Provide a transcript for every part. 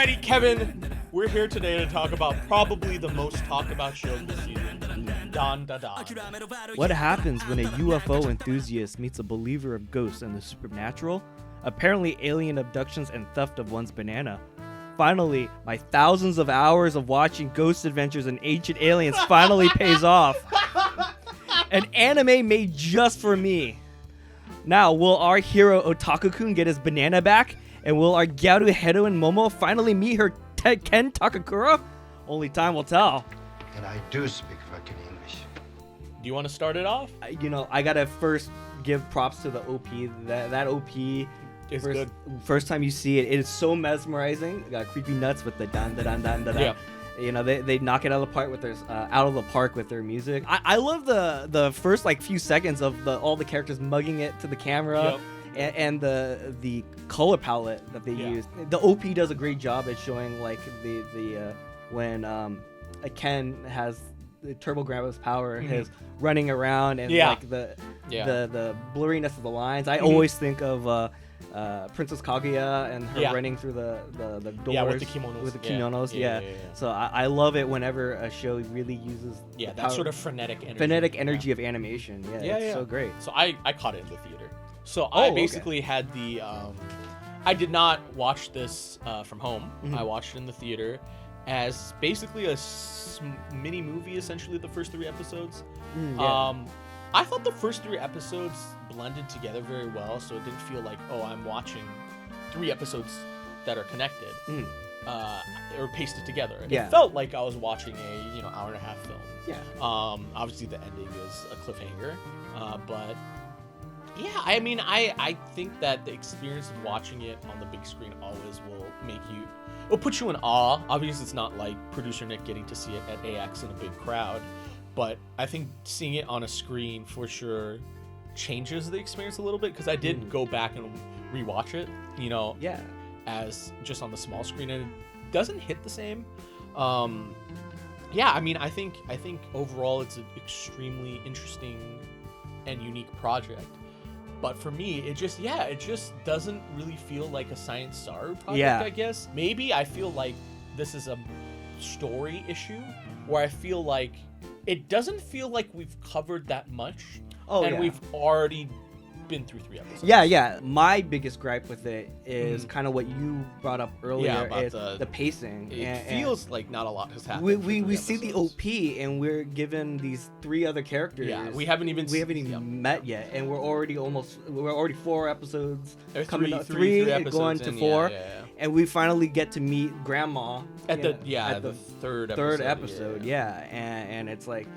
Alrighty, Kevin. We're here today to talk about probably the most talked about show of the season, Dandadan. What happens when a UFO enthusiast meets a believer of ghosts and the supernatural? Apparently alien abductions and theft of one's banana. Finally, my thousands of hours of watching Ghost Adventures and Ancient Aliens finally pays off. An anime made just for me. Now, will our hero Otaku-kun get his banana back? And will our Gyaru Hedo and Momo finally meet her Ken Takakura? Only time will tell. And I do speak fucking English. Do you want to start it off? I gotta first give props to the OP. That OP It's good. First time you see it, it is so mesmerizing. It got creepy nuts with the dan da dan dan da da. Yeah. You know, they knock it out of the park with their music. I love the first like few seconds of all the characters mugging it to the camera. Yep. And the color palette that they use. The OP does a great job at showing like the when Ken has the Turbo Grandpa's power, his running around and like the blurriness of the lines. I always think of Princess Kaguya and her running through the doors. Yeah, with the kimonos. With the kimonos, yeah. So I love it whenever a show really uses that sort of frenetic energy. Of animation. Yeah, it's so great. So I caught it in the theater. So I basically had the I did not watch this from home. I watched it in the theater as basically a mini movie, essentially the first 3 episodes. I thought the first 3 episodes blended together very well, so it didn't feel like, oh, I'm watching 3 episodes that are connected or pasted together. It felt like I was watching a hour and a half film. Obviously the ending is a cliffhanger, but yeah, I mean, I think that the experience of watching it on the big screen always will put you in awe. Obviously, it's not like producer Nick getting to see it at AX in a big crowd, but I think seeing it on a screen for sure changes the experience a little bit, because I did go back and rewatch it, as just on the small screen, and it doesn't hit the same. I mean, I think overall it's an extremely interesting and unique project. But for me, it just doesn't really feel like a Science Saru project, I guess. Maybe I feel like this is a story issue where I feel like it doesn't feel like we've covered that much. We've already been through 3 episodes. Yeah. My biggest gripe with it is kind of what you brought up earlier, about is the pacing. It feels like not a lot has happened. We see the OP and we're given these 3 other characters. Yeah, we haven't even met yet, and we're already 4 episodes coming up, 3 episodes going to 4, and we finally get to meet Grandma at the third episode. And it's like.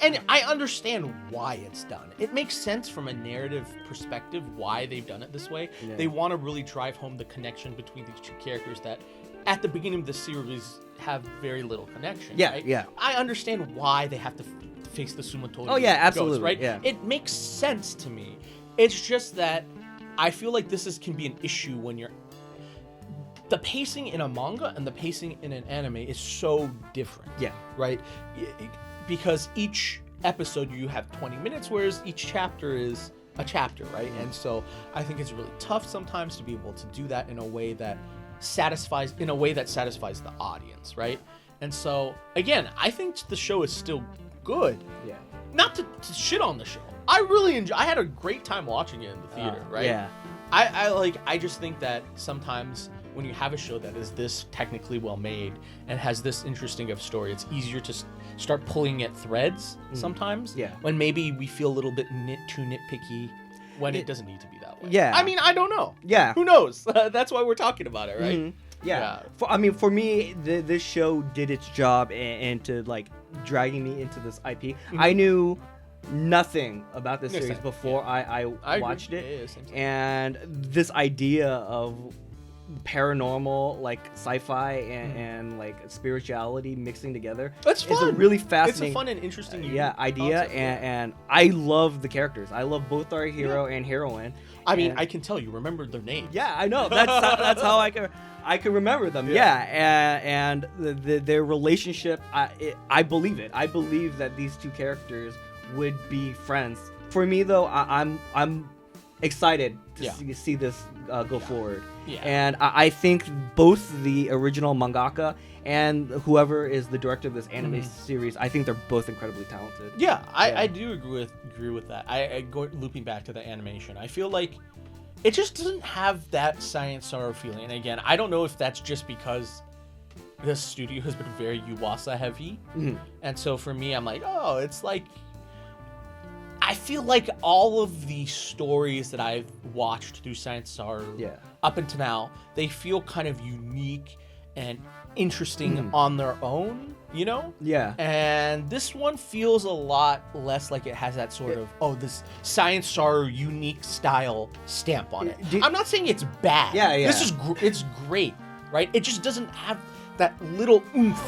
And I understand why it's done. It makes sense from a narrative perspective why they've done it this way. Yeah. They want to really drive home the connection between these 2 characters that at the beginning of the series have very little connection. Right? I understand why they have to face the Sumotori. Oh, yeah, absolutely. Ghost, right? Yeah. It makes sense to me. It's just that I feel like this can be an issue when the pacing in a manga and the pacing in an anime is so different. Yeah. Right? Because each episode you have 20 minutes, whereas each chapter is a chapter, right? And so I think it's really tough sometimes to be able to do that in a way that satisfies the audience, right? And so again, I think the show is still good. Yeah. Not to shit on the show. I had a great time watching it in the theater, right? Yeah. I just think that sometimes when you have a show that is this technically well made and has this interesting of story, it's easier to start pulling at threads sometimes. Yeah. When maybe we feel a little bit too nitpicky when it doesn't need to be that way. Yeah. I mean, I don't know. Yeah. Who knows? That's why we're talking about it, right? Mm-hmm. Yeah. For me, this show did its job into like dragging me into this IP. Mm-hmm. I knew nothing about this series before I watched it. And this idea of paranormal, like sci-fi and like spirituality mixing together. That's fun. It's a really fascinating. It's a fun and interesting idea, concept, and I love the characters. I love both our hero and heroine. I mean, I can tell you remember their names. Yeah, I know. That's how I can remember them. And their relationship. I believe it. I believe that these 2 characters would be friends. For me though, I'm excited to see this go forward. Yeah. And I think both the original mangaka and whoever is the director of this anime series, I think they're both incredibly talented. Yeah, I do agree with that. I go looping back to the animation. I feel like it just doesn't have that Science Saru feeling. And again, I don't know if that's just because the studio has been very Yuasa heavy. And so for me, I'm like, oh, it's like, I feel like all of the stories that I've watched through Science Saru up until now, they feel kind of unique and interesting on their own, you know? Yeah. And this one feels a lot less like it has that sort of, this Science Saru unique style stamp on it. I'm not saying it's bad. Yeah. This is it's great, right? It just doesn't have that little oomph.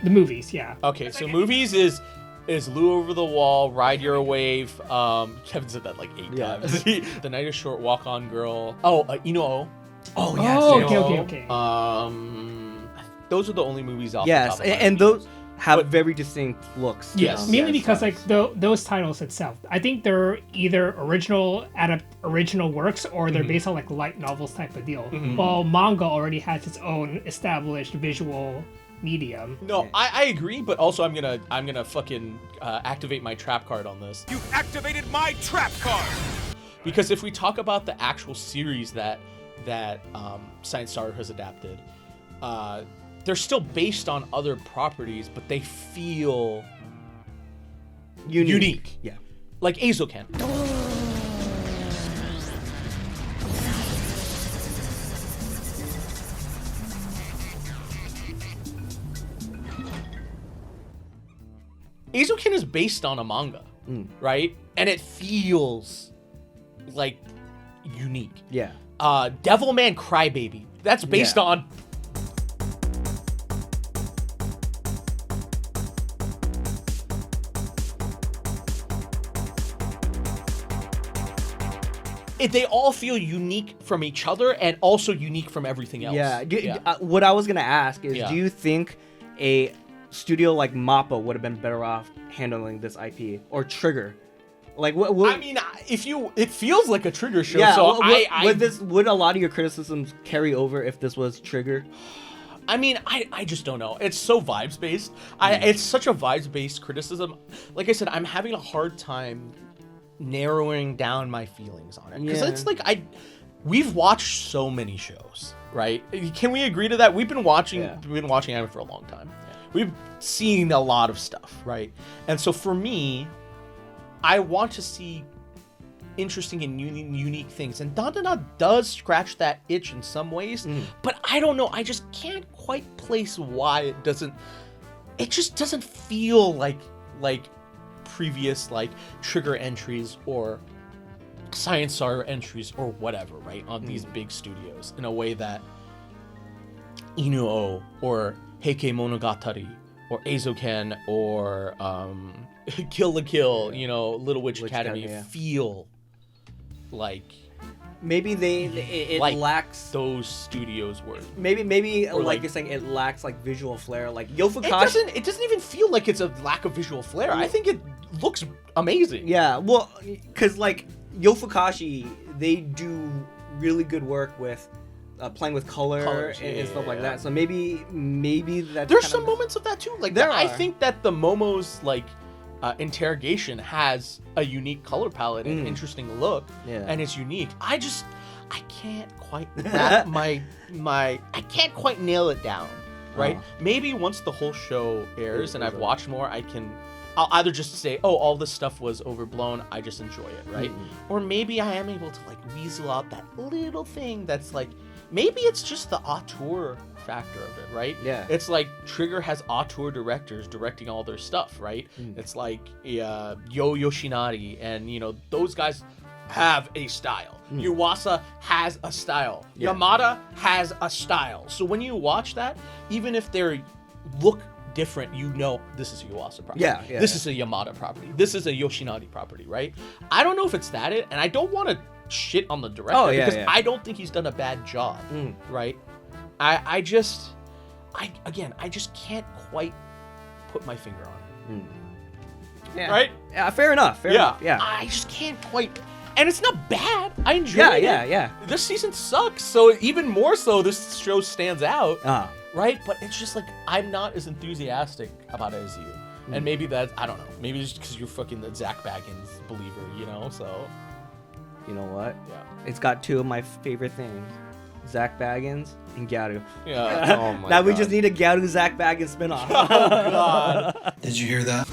The movies, yeah. Okay, so movies is Lou Over the Wall, Ride Your Wave. Kevin said that like 8 times. The Night is Short, Walk On Girl. Oh, Inu-Oh. Oh, yes. Oh, okay. Those are the only movies off the top of my head. And those have very distinct looks. Yes. Mainly because like those titles itself, I think they're either original works or they're based on like light novels type of deal. While manga already has its own established visual medium. No, I agree, but also I'm gonna fucking activate my trap card on this. You've activated my trap card! Because if we talk about the actual series that Science Saru has adapted, they're still based on other properties, but they feel unique. Yeah. Like Eizouken. Eizouken is based on a manga, right? And it feels like unique. Yeah. Devilman Crybaby. That's based on... They all feel unique from each other and also unique from everything else. Yeah. What I was going to ask is, do you think a studio like MAPPA would have been better off handling this IP, or Trigger? Like, what? I mean, it feels like a Trigger show. Yeah, so would a lot of your criticisms carry over if this was Trigger? I mean, I just don't know. It's so vibes based. It's such a vibes based criticism. Like I said, I'm having a hard time narrowing down my feelings on it, because it's like we've watched so many shows, right? Can we agree to that? We've been watching anime for a long time. We've seen a lot of stuff, right? And so for me, I want to see interesting and unique things, and Dandadan does scratch that itch in some ways, but I don't know, I just can't quite place why it just doesn't feel like previous like Trigger entries or Science Saru entries or whatever, right, on these big studios, in a way that Inu-Oh or Heike Monogatari or Eizouken or Kill la Kill, Little Witch Academy feel like maybe it like lacks those studios were. Maybe or like you're saying, it lacks like visual flair. Like Yofukashi, it doesn't even feel like it's a lack of visual flair. I think it looks amazing. Yeah, well, because like Yofukashi, they do really good work with playing with color and stuff like that. So maybe that's there's some moments of that too. Like I are. think that the Momo's like interrogation has a unique color palette and interesting look, and it's unique. I can't quite wrap I can't quite nail it down, right? Maybe once the whole show airs and I've watched more, I'll either just say, oh, all this stuff was overblown, I just enjoy it, right? Or maybe I am able to like weasel out that little thing that's like, maybe it's just the auteur factor of it, right? Yeah. It's like Trigger has auteur directors directing all their stuff, right? It's like Yo Yoshinari, and those guys have a style. Yuasa has a style. Yamada has a style. So when you watch that, even if they look different, this is a Yuasa property. This is a Yamada property. This is a Yoshinari property, right? I don't know if it's that and I don't want to shit on the director because I don't think he's done a bad job, right? I just can't quite put my finger on it. Yeah. Right? Yeah, fair enough. Fair enough. Yeah. I just can't quite. and it's not bad. I enjoy it. Yeah. This season sucks, so even more so, this show stands out, right? But it's just like I'm not as enthusiastic about it as you, and maybe that I don't know. Maybe it's just because you're fucking the Zach Baggins believer, you know? So, you know what? yeah, It's got two of my favorite things: Zach Baggins and Gyaru. yeah. Oh my Now God. we just need a Gyaru Zach Baggins spinoff. Oh God. Did you hear that?